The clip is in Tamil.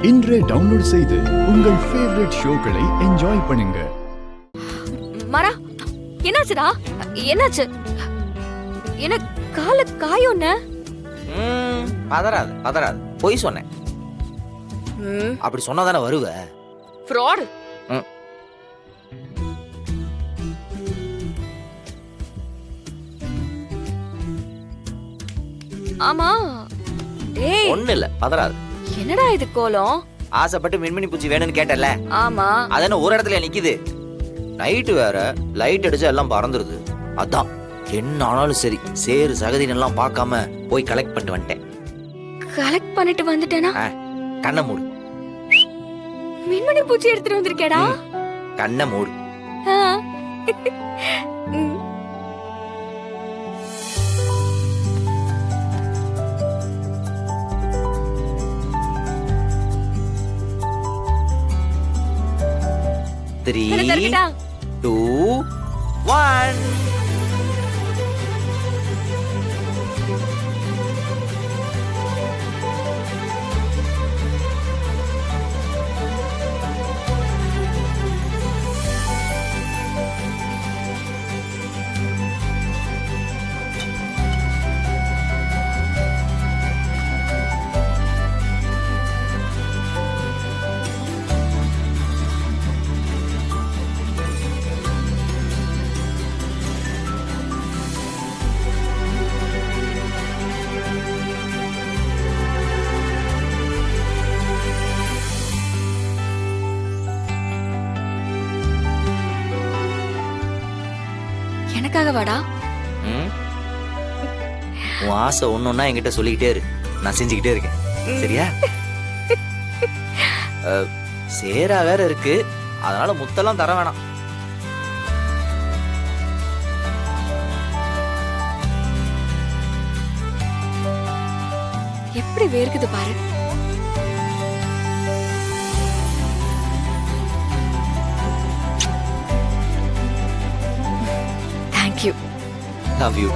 இன்றே டவுன்லோட் செய்து உங்கள் ஃபேவரட் ஷோக்களை என்ஜாய் பண்ணுங்க. மரா, என்னாச்சுடா? என்னாச்சு? எனக்கு கால காயோன்னு. பதறாது பதறாது, பொய் சொன்னேன். அப்படி சொன்னதானே வருவ. ஃப்ராட். ஆமா. டேய், ஒண்ணு இல்ல, பதறாது. என்னடா இது கோலம்? ஆசைப்பட்டு மின்மினி பூச்சி வேணும்னு கேட்டல. ஆமா. அதென்ன ஒரு இடத்துல நிக்குது. நைட்டு வேற லைட் அடிச்சா எல்லாம் பறந்துருது. அதான் என்ன ஆனாலும் சரி, சேரு சகதின்னு எல்லாம் பார்க்காம போய் கலெக்ட் பண்ணிட்டு வந்துட்டேன். கலெக்ட் பண்ணிட்டு வந்துட்டேனா? கண்ணை மூடு. மின்மணி பூச்சி எடுத்துட்டு வந்திருக்கேடா. கண்ணை மூடு. ஆ. 3, 2, 1. எனக்காக வாடா. உன் ஆசை ஒன்னொன்னா என்கிட்ட சொல்லிக்கிட்டே இரு, நான் செஞ்சுக்கிட்டே இருக்கேன். சரியா? சேரா வேற இருக்கு, அதனால முத்தெல்லாம் தர வேணாம். எப்படி வேர்க்குது பாரு. Thank you. Love you.